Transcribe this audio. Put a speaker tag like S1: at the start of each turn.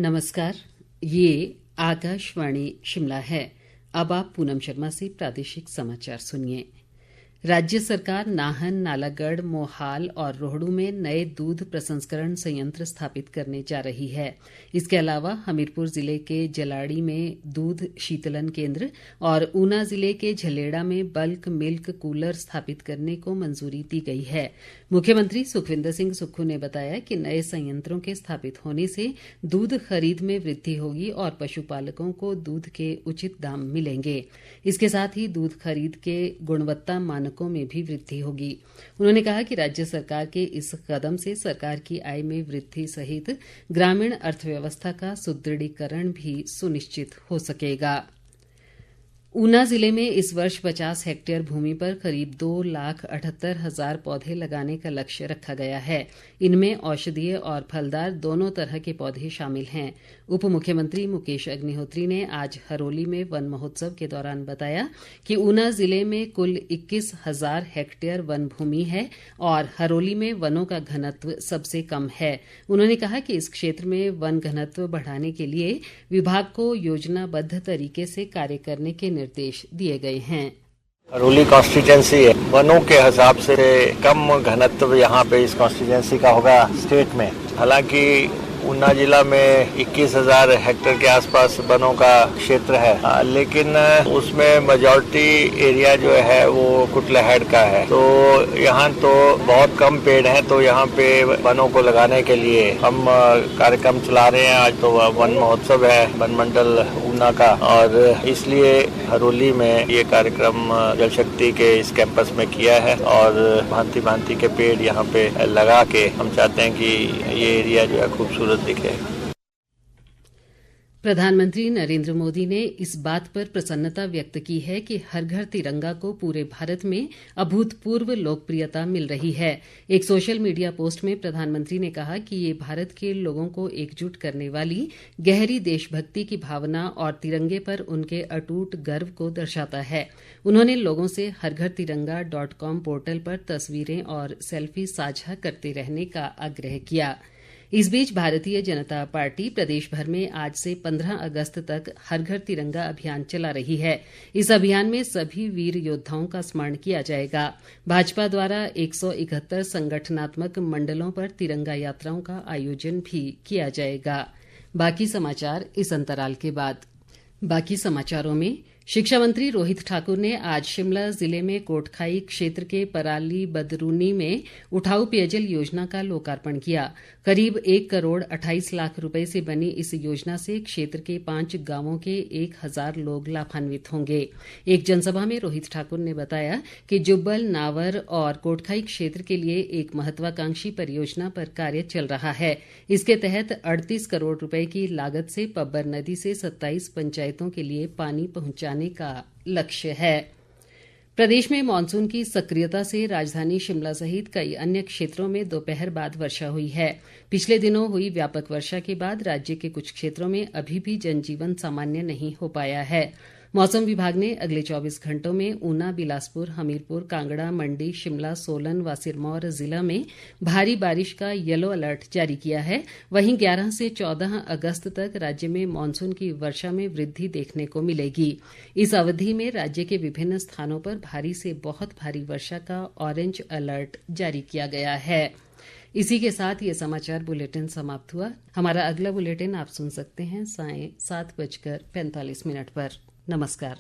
S1: नमस्कार, ये आकाशवाणी शिमला है। अब आप पूनम शर्मा से प्रादेशिक समाचार सुनिए। राज्य सरकार नाहन, नालागढ़, मोहाल और रोहडू में नए दूध प्रसंस्करण संयंत्र स्थापित करने जा रही है। इसके अलावा हमीरपुर जिले के जलाड़ी में दूध शीतलन केंद्र और ऊना जिले के झलेड़ा में बल्क मिल्क कूलर स्थापित करने को मंजूरी दी गई है। मुख्यमंत्री सुखविंदर सिंह सुक्खू ने बताया कि नए संयंत्रों के स्थापित होने से दूध खरीद में वृद्धि होगी और पशुपालकों को दूध के उचित दाम मिलेंगे। इसके साथ ही दूध खरीद के गुणवत्ता मानकों में भी वृद्धि होगी। उन्होंने कहा कि राज्य सरकार के इस कदम से सरकार की आय में वृद्धि सहित ग्रामीण अर्थव्यवस्था का सुदृढ़ीकरण भी सुनिश्चित हो सकेगा। ऊना जिले में इस वर्ष 50 हेक्टेयर भूमि पर करीब 2,78,000 पौधे लगाने का लक्ष्य रखा गया है। इनमें औषधीय और फलदार दोनों तरह के पौधे शामिल हैं। उप मुख्यमंत्री मुकेश अग्निहोत्री ने आज हरोली में वन महोत्सव के दौरान बताया कि ऊना जिले में कुल 21,000 हेक्टेयर वन भूमि है और हरोली में वनों का घनत्व सबसे कम है। उन्होंने कहा कि इस क्षेत्र में वन घनत्व बढ़ाने के लिए विभाग को योजनाबद्ध तरीके से कार्य करने के निर्देश दिए गए हैं।
S2: हरोली कॉन्स्टिट्यूंसी है, वनों के हिसाब से कम घनत्व यहाँ पे इस कॉन्स्टिट्यूंसी का होगा स्टेट में। हालांकि ऊना जिला में 21,000 हेक्टेयर के आसपास वनों का क्षेत्र है, लेकिन उसमें मेजॉरिटी एरिया जो है वो कुटलहट का है। तो यहाँ तो बहुत कम पेड़ हैं, तो यहाँ पे वनों को लगाने के लिए हम कार्यक्रम चला रहे हैं। आज तो वन महोत्सव है वन मंडल ऊना का, और इसलिए हरोली में ये कार्यक्रम जल शक्ति के इस कैंपस में किया है और भांति भांति के पेड़ यहाँ पे लगा के हम चाहते हैं कि ये एरिया जो है खूबसूरत दिखे।
S1: प्रधानमंत्री नरेंद्र मोदी ने इस बात पर प्रसन्नता व्यक्त की है कि हर घर तिरंगा को पूरे भारत में अभूतपूर्व लोकप्रियता मिल रही है। एक सोशल मीडिया पोस्ट में प्रधानमंत्री ने कहा कि ये भारत के लोगों को एकजुट करने वाली गहरी देशभक्ति की भावना और तिरंगे पर उनके अटूट गर्व को दर्शाता है। उन्होंने लोगों से हरघरतिरंगा.com पोर्टल पर तस्वीरें और सेल्फी साझा करते रहने का आग्रह किया। इस बीच भारतीय जनता पार्टी प्रदेश भर में आज से 15 अगस्त तक हर घर तिरंगा अभियान चला रही है। इस अभियान में सभी वीर योद्धाओं का स्मरण किया जाएगा। भाजपा द्वारा 171 संगठनात्मक मंडलों पर तिरंगा यात्राओं का आयोजन भी किया जाएगा। बाकी समाचार इस अंतराल के बाद। बाकी समाचारों में शिक्षा मंत्री रोहित ठाकुर ने आज शिमला जिले में कोटखाई क्षेत्र के पराली बदरूनी में उठाऊ पेयजल योजना का लोकार्पण किया। करीब 1 करोड़ 28 लाख रुपए से बनी इस योजना से क्षेत्र के 5 गांवों के 1,000 लोग लाभान्वित होंगे। एक जनसभा में रोहित ठाकुर ने बताया कि जुब्बल, नावर और कोटखाई क्षेत्र के लिए एक महत्वाकांक्षी परियोजना पर कार्य चल रहा है। इसके तहत 38 करोड़ रुपए की लागत से पब्बर नदी से 27 पंचायतों के लिए पानी पहुंचाने का लक्ष्य है। प्रदेश में मानसून की सक्रियता से राजधानी शिमला सहित कई अन्य क्षेत्रों में दोपहर बाद वर्षा हुई है। पिछले दिनों हुई व्यापक वर्षा के बाद राज्य के कुछ क्षेत्रों में अभी भी जनजीवन सामान्य नहीं हो पाया है। मौसम विभाग ने अगले 24 घंटों में ऊना, बिलासपुर, हमीरपुर, कांगड़ा, मंडी, शिमला, सोलन व सिरमौर जिला में भारी बारिश का येलो अलर्ट जारी किया है। वहीं 11 से 14 अगस्त तक राज्य में मानसून की वर्षा में वृद्धि देखने को मिलेगी। इस अवधि में राज्य के विभिन्न स्थानों पर भारी से बहुत भारी वर्षा का ऑरेंज अलर्ट जारी किया गया है। इसी के साथ ये समाचार बुलेटिन समाप्त हुआ। हमारा अगला बुलेटिन आप सुन सकते हैं 7:45 पर। नमस्कार।